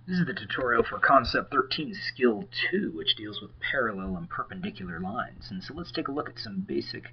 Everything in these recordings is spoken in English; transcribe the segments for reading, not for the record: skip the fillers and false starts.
This is the tutorial for Concept 13, Skill 2, which deals with parallel and perpendicular lines. And so let's take a look at some basic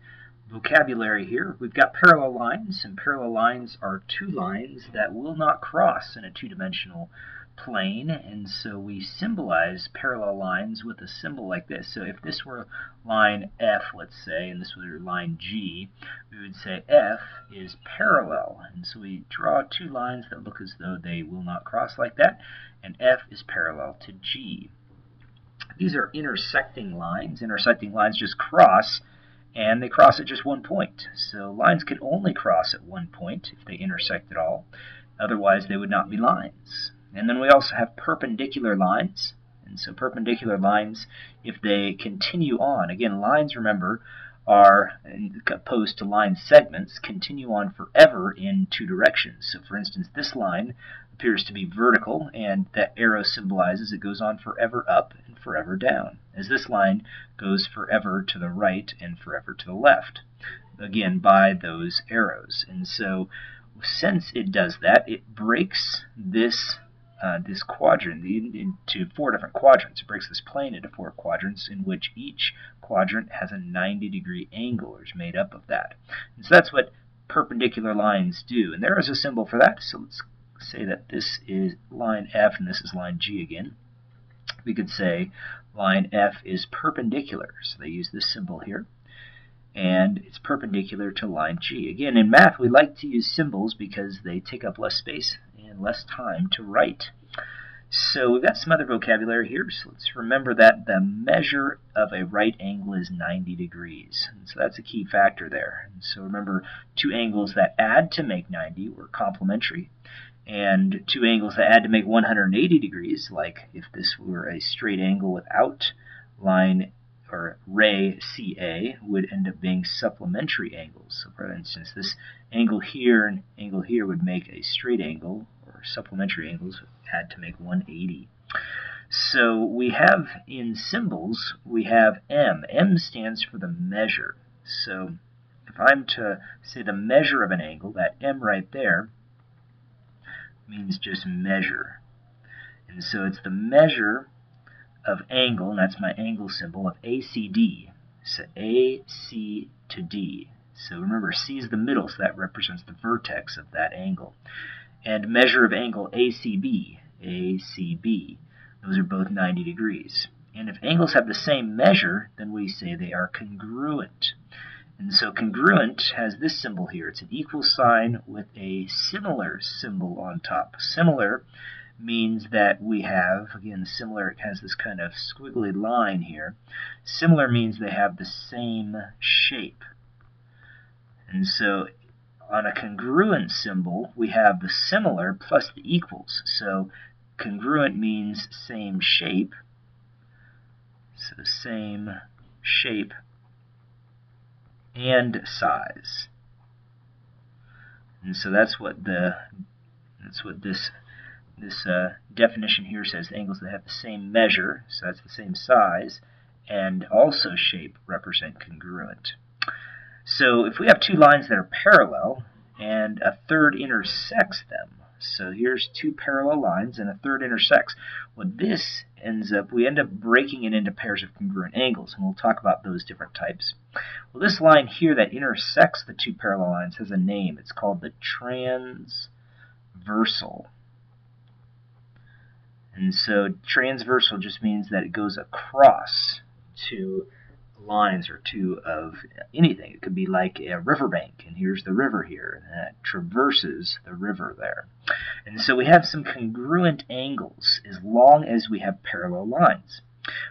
vocabulary here. We've got parallel lines, and parallel lines are two lines that will not cross in a two-dimensional plane, and so we symbolize parallel lines with a symbol like this. So if this were line F, let's say, and this were line G, we would say F is parallel. And so we draw two lines that look as though they will not cross like that, and F is parallel to G. These are intersecting lines. Intersecting lines just cross, and they cross at just one point. So lines can only cross at one point if they intersect at all. Otherwise, they would not be lines. And then we also have perpendicular lines. And so perpendicular lines, if they continue on, again, lines, remember, are opposed to line segments, continue on forever in two directions. So for instance, this line appears to be vertical, and that arrow symbolizes it goes on forever up and forever down, as this line goes forever to the right and forever to the left, again by those arrows. And so since it does that, it breaks this quadrant into four different quadrants. It breaks this plane into four quadrants, in which each quadrant has a 90-degree angle, or is made up of that. And so that's what perpendicular lines do. And there is a symbol for that. So let's say that this is line F and this is line G again. We could say line F is perpendicular. So they use this symbol here, and it's perpendicular to line G. Again, in math, we like to use symbols because they take up less space and less time to write. So we've got some other vocabulary here. So let's remember that the measure of a right angle is 90 degrees. And so that's a key factor there. And so remember, two angles that add to make 90 were complementary, and two angles that add to make 180 degrees, like if this were a straight angle without line or ray CA, would end up being supplementary angles. So for instance, this angle here and angle here would make a straight angle, or supplementary angles add to make 180. So we have in symbols, we have M. M stands for the measure. So if I'm to say the measure of an angle, that M right there means just measure. And so it's the measure of angle, and that's my angle symbol, of ACD. So AC to D. So remember, C is the middle, so that represents the vertex of that angle. And measure of angle ACB, ACB. Those are both 90 degrees. And if angles have the same measure, then we say they are congruent. And so congruent has this symbol here. It's an equal sign with a similar symbol on top. Similar means that we have, again, similar, it has this kind of squiggly line here. Similar means they have the same shape. And so on a congruent symbol, we have the similar plus the equals. So congruent means same shape. So same shape and size. And so that's what this definition here says. The angles that have the same measure, so that's the same size, and also shape represent congruent. So if we have two lines that are parallel and a third intersects them, so here's two parallel lines and a third intersects, what this ends up, we end up breaking it into pairs of congruent angles, and we'll talk about those different types. Well, this line here that intersects the two parallel lines has a name. It's called the transversal. And so transversal just means that it goes across two lines or two of anything. It could be like a riverbank, and here's the river here, and that traverses the river there. And so we have some congruent angles as long as we have parallel lines.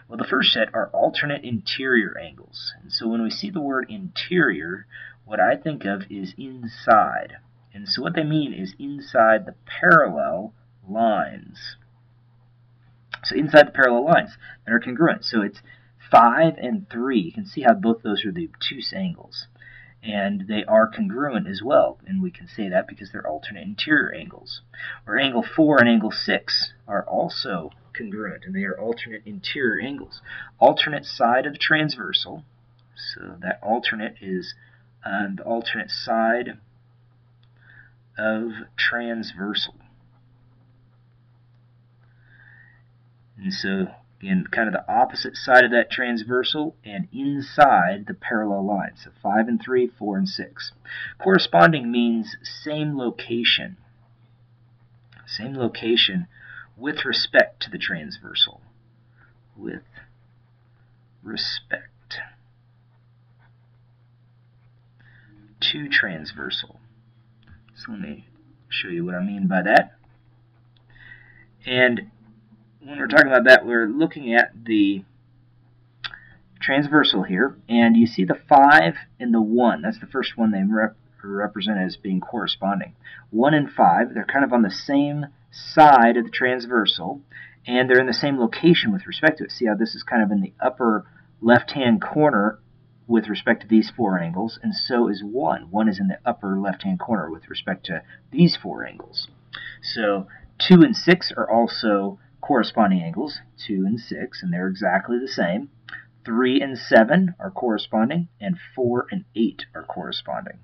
Well, the first set are alternate interior angles. And so when we see the word interior, what I think of is inside. And so what they mean is inside the parallel lines. So inside the parallel lines that are congruent. So it's 5 and 3. You can see how both those are the obtuse angles. And they are congruent as well. And we can say that because they're alternate interior angles. Or angle 4 and angle 6 are also congruent, and they are alternate interior angles. Alternate side of the transversal. So that alternate is the alternate side of transversal. And so, again, kind of the opposite side of that transversal and inside the parallel line. So 5 and 3, 4 and 6. Corresponding means same location. Same location with respect to the transversal. With respect to transversal. So let me show you what I mean by that. And when we're talking about that, we're looking at the transversal here, and you see the 5 and the 1. That's the first one they represent as being corresponding. 1 and 5, they're kind of on the same side of the transversal, and they're in the same location with respect to it. See how this is kind of in the upper left-hand corner with respect to these 4 angles, and so is 1. 1 is in the upper left-hand corner with respect to these 4 angles. So 2 and 6 are also corresponding angles, 2 and 6, and they're exactly the same. 3 and 7 are corresponding, and 4 and 8 are corresponding.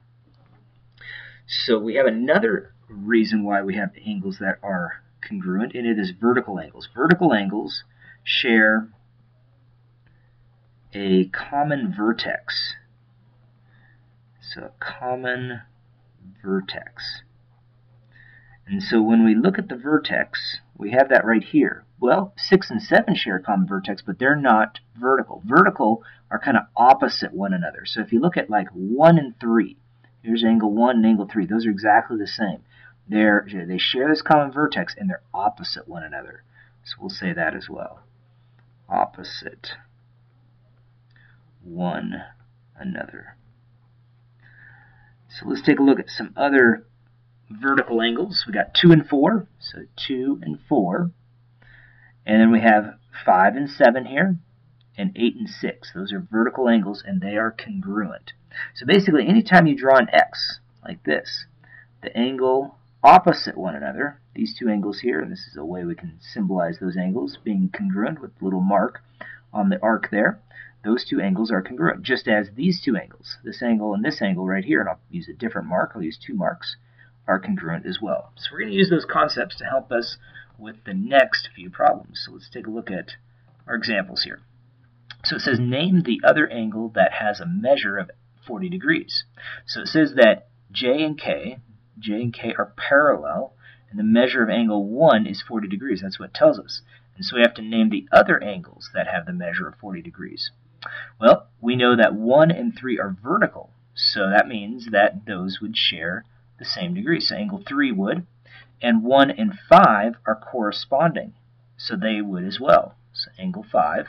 So we have another reason why we have angles that are congruent, and it is vertical angles. Vertical angles share a common vertex. So a common vertex. And so when we look at the vertex, we have that right here. Well, 6 and 7 share a common vertex, but they're not vertical. Vertical are kind of opposite one another. So if you look at like 1 and 3, here's angle 1 and angle 3. Those are exactly the same. They share this common vertex, and they're opposite one another. So we'll say that as well. Opposite one another. So let's take a look at some other vertical angles. We got 2 and 4, so 2 and 4. And then we have 5 and 7 here, and 8 and 6. Those are vertical angles, and they are congruent. So basically, anytime you draw an X like this, the angle opposite one another, these 2 angles here, and this is a way we can symbolize those angles being congruent with a little mark on the arc there. Those 2 angles are congruent, just as these 2 angles, this angle and this angle right here, and I'll use a different mark, I'll use 2 marks, are congruent as well. So we're going to use those concepts to help us with the next few problems. So let's take a look at our examples here. So it says, name the other angle that has a measure of 40 degrees. So it says that J and K are parallel, and the measure of angle 1 is 40 degrees. That's what it tells us. And so we have to name the other angles that have the measure of 40 degrees. Well, we know that 1 and 3 are vertical, so that means that those would share the same degree. So angle 3 would, and 1 and 5 are corresponding, so they would as well. So angle 5.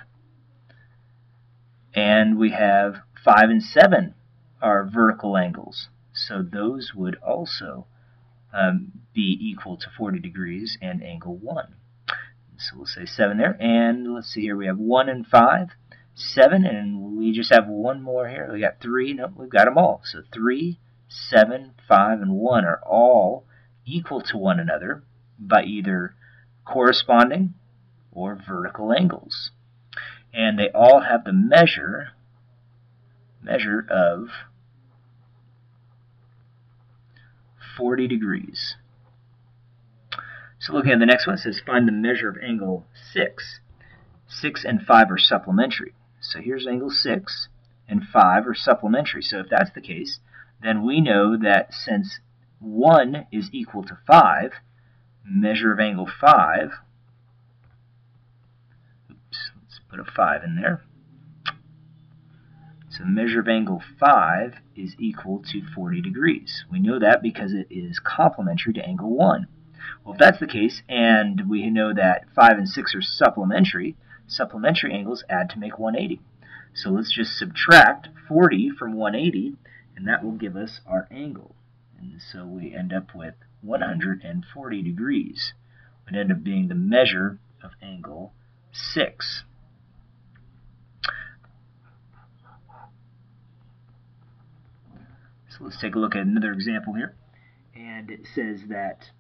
And we have 5 and 7 are vertical angles, so those would also be equal to 40 degrees and angle 1. So we'll say 7 there, and let's see here, we have 1 and 5, 7, and we just have one more here. We got 3, no, we've got them all. So 3, 7, 5, and 1 are all equal to one another by either corresponding or vertical angles. And they all have the measure of 40 degrees. So looking at the next one, it says find the measure of angle 6. 6 and 5 are supplementary. So here's angle 6 and 5 are supplementary. So if that's the case, then we know that since 1 is equal to 5, measure of angle 5, let's put a 5 in there. So measure of angle 5 is equal to 40 degrees. We know that because it is complementary to angle 1. Well, if that's the case, and we know that 5 and 6 are supplementary angles add to make 180. So let's just subtract 40 from 180, and that will give us our angle. And so we end up with 140 degrees. It would end up being the measure of angle 6. So let's take a look at another example here. And it says that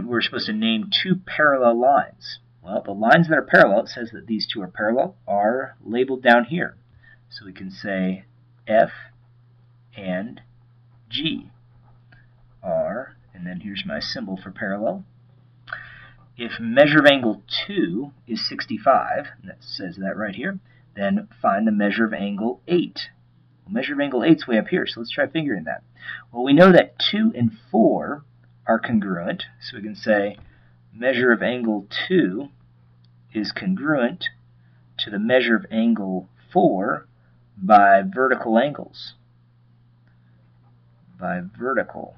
we're supposed to name 2 parallel lines. Well, the lines that are parallel, it says that these 2 are parallel, are labeled down here. So we can say F and G are, and then here's my symbol for parallel. if measure of angle 2 is 65, and that says that right here, then find the measure of angle 8. Well, measure of angle 8 is way up here, so let's try figuring that. Well, we know that 2 and 4 are congruent, so we can say measure of angle 2 is congruent to the measure of angle 4 by vertical angles. By vertical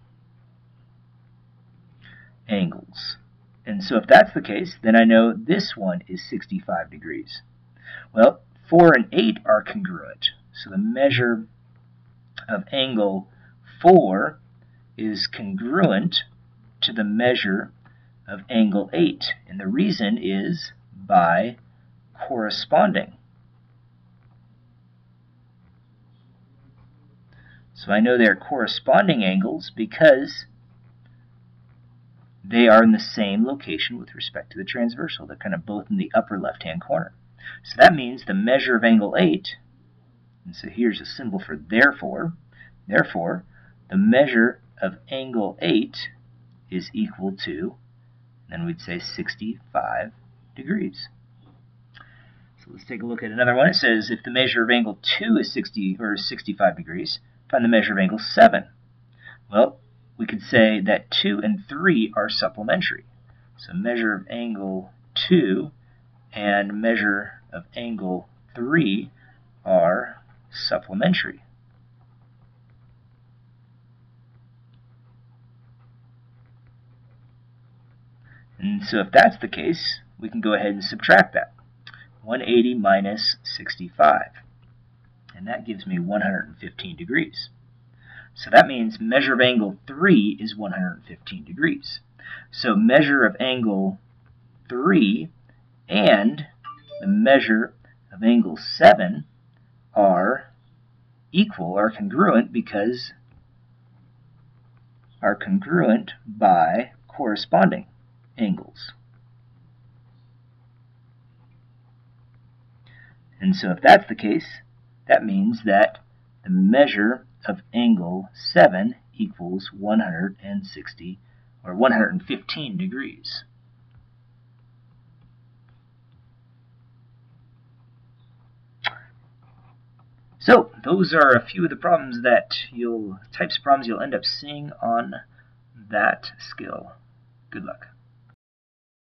angles. And so if that's the case, then I know this one is 65 degrees. Well, 4 and 8 are congruent. So the measure of angle 4 is congruent to the measure of angle 8. And the reason is by corresponding. So I know they're corresponding angles because they are in the same location with respect to the transversal. They're kind of both in the upper left-hand corner. So that means the measure of angle 8, and so here's a symbol for therefore, the measure of angle 8 is equal to, then we'd say 65 degrees. So let's take a look at another one. It says if the measure of angle 2 is 65 degrees, find the measure of angle 7. Well, we could say that 2 and 3 are supplementary. So measure of angle 2 and measure of angle 3 are supplementary. And so if that's the case, we can go ahead and subtract that. 180 minus 65. And that gives me 115 degrees. So that means measure of angle 3 is 115 degrees. So measure of angle 3 and the measure of angle 7 are equal, are congruent, because are congruent by corresponding angles. And so if that's the case, that means that the measure of angle 7 equals 160 or 115 degrees. So those are a few of the problems that types of problems you'll end up seeing on that skill. Good luck.